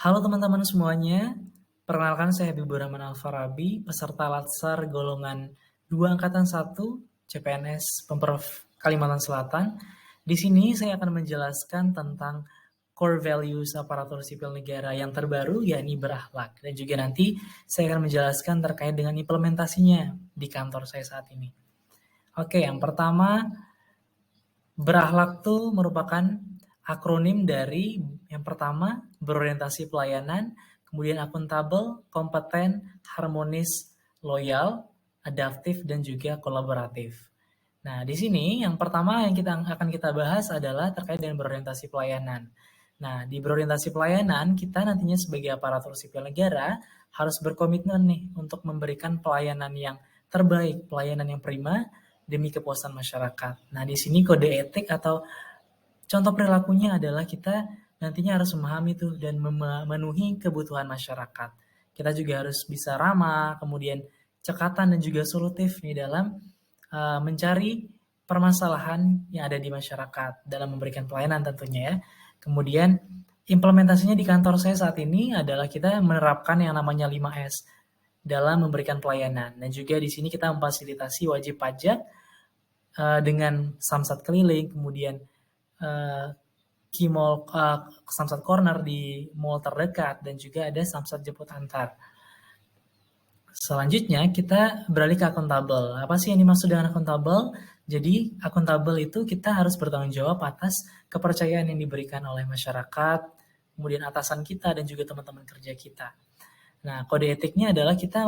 Halo teman-teman semuanya, perkenalkan saya Habibur Rahman Alfarabi, peserta Latsar golongan 2 angkatan 1 CPNS Pemprov Kalimantan Selatan. Di sini saya akan menjelaskan tentang core values aparatur sipil negara yang terbaru, yakni berakhlak. Dan juga nanti saya akan menjelaskan terkait dengan implementasinya di kantor saya saat ini. Oke, yang pertama, berakhlak itu merupakan akronim dari yang pertama, berorientasi pelayanan, kemudian akuntabel, kompeten, harmonis, loyal, adaptif, dan juga kolaboratif. Nah, di sini yang pertama yang akan kita bahas adalah terkait dengan berorientasi pelayanan. Nah, di berorientasi pelayanan, kita nantinya sebagai aparatur sipil negara harus berkomitmen nih untuk memberikan pelayanan yang terbaik, pelayanan yang prima demi kepuasan masyarakat. Nah, di sini kode etik atau contoh perilakunya adalah kita nantinya harus memahami tuh dan memenuhi kebutuhan masyarakat. Kita juga harus bisa ramah, kemudian cekatan dan juga solutif nih dalam mencari permasalahan yang ada di masyarakat dalam memberikan pelayanan tentunya ya. Kemudian implementasinya di kantor saya saat ini adalah kita menerapkan yang namanya 5S dalam memberikan pelayanan. Dan juga di sini kita memfasilitasi wajib pajak dengan samsat keliling, kemudian Mall Samsat Corner di mall terdekat, dan juga ada samsat jemput antar. Selanjutnya kita beralih ke akuntabel. Apa sih yang dimaksud dengan akuntabel? Jadi akuntabel itu kita harus bertanggung jawab atas kepercayaan yang diberikan oleh masyarakat, kemudian atasan kita dan juga teman-teman kerja kita. Nah, kode etiknya adalah kita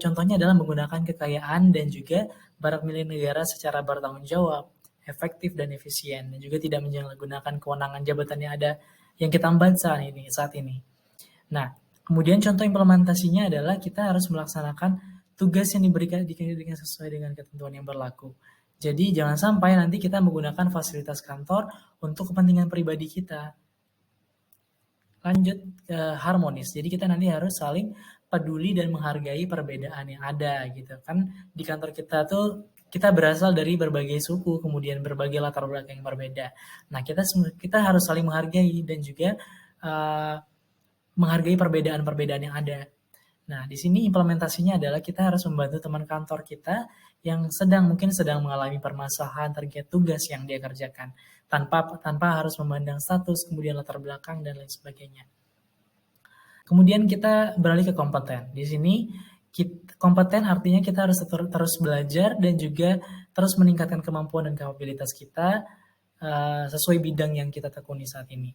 contohnya adalah menggunakan kekayaan dan juga barang milik negara secara bertanggung jawab, efektif dan efisien, dan juga tidak menyalahgunakan kewenangan jabatan yang ada yang kita emban saat ini. Nah, kemudian contoh implementasinya adalah kita harus melaksanakan tugas yang diberikan sesuai dengan ketentuan yang berlaku. Jadi jangan sampai nanti kita menggunakan fasilitas kantor untuk kepentingan pribadi kita. Lanjut ke harmonis. Jadi kita nanti harus saling peduli dan menghargai perbedaan yang ada gitu kan. Di kantor kita tuh kita berasal dari berbagai suku, kemudian berbagai latar belakang yang berbeda. Nah, kita harus saling menghargai dan juga menghargai perbedaan-perbedaan yang ada. Nah, di sini implementasinya adalah kita harus membantu teman kantor kita yang mungkin sedang mengalami permasalahan terkait tugas yang dia kerjakan tanpa harus memandang status, kemudian latar belakang dan lain sebagainya. Kemudian kita beralih ke kompeten. Di sini kompeten artinya kita harus terus belajar dan juga terus meningkatkan kemampuan dan kapabilitas kita sesuai bidang yang kita tekuni saat ini.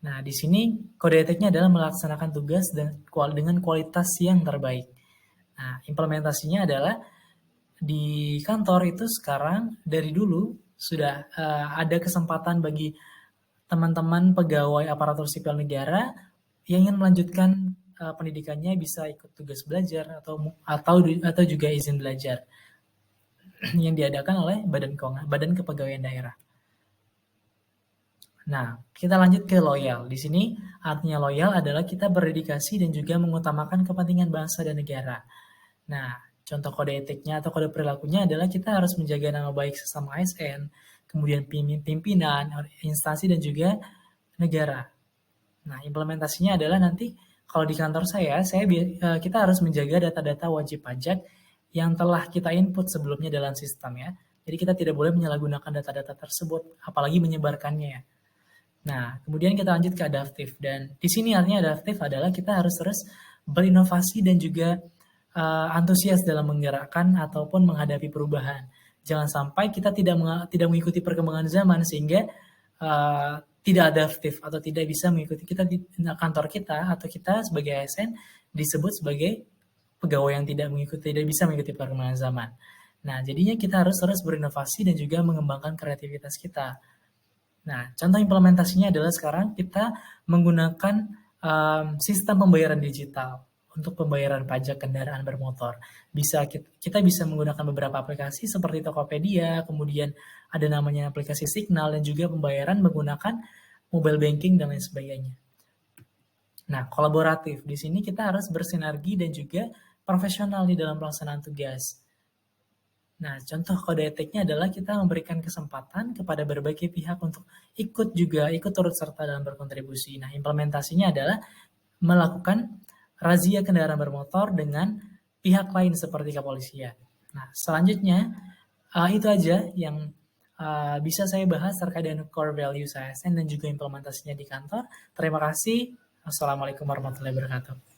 Nah, di sini kode etiknya adalah melaksanakan tugas dengan kualitas yang terbaik. Nah, implementasinya adalah di kantor itu sekarang dari dulu sudah ada kesempatan bagi teman-teman pegawai aparatur sipil negara yang ingin melanjutkan pendidikannya bisa ikut tugas belajar atau juga izin belajar yang diadakan oleh Badan Kepegawaian Daerah. Nah, kita lanjut ke loyal. Di sini artinya loyal adalah kita berdedikasi dan juga mengutamakan kepentingan bangsa dan negara. Nah, contoh kode etiknya atau kode perilakunya adalah kita harus menjaga nama baik sesama ASN, kemudian pimpinan, instansi dan juga negara. Nah, implementasinya adalah nanti kalau di kantor kita harus menjaga data-data wajib pajak yang telah kita input sebelumnya dalam sistem ya. Jadi kita tidak boleh menyalahgunakan data-data tersebut, apalagi menyebarkannya ya. Nah, kemudian kita lanjut ke adaptif, dan di sini artinya adaptif adalah kita harus terus berinovasi dan juga antusias dalam menggerakkan ataupun menghadapi perubahan. Jangan sampai kita tidak mengikuti perkembangan zaman sehingga tidak adaptif atau tidak bisa mengikuti kantor kita atau kita sebagai ASN disebut sebagai pegawai yang tidak bisa mengikuti perkembangan zaman. Nah, jadinya kita harus terus berinovasi dan juga mengembangkan kreativitas kita. Nah, contoh implementasinya adalah sekarang kita menggunakan sistem pembayaran digital untuk pembayaran pajak kendaraan bermotor. Kita bisa menggunakan beberapa aplikasi seperti Tokopedia, kemudian ada namanya aplikasi Signal, dan juga pembayaran menggunakan mobile banking dan lain sebagainya. Nah, kolaboratif. Di sini kita harus bersinergi dan juga profesional di dalam pelaksanaan tugas. Nah, contoh kode etiknya adalah kita memberikan kesempatan kepada berbagai pihak untuk ikut turut serta dalam berkontribusi. Nah, implementasinya adalah melakukan razia kendaraan bermotor dengan pihak lain seperti kepolisian. Nah, selanjutnya itu aja yang bisa saya bahas terkait dengan core values ASN dan juga implementasinya di kantor. Terima kasih. Assalamualaikum warahmatullahi wabarakatuh.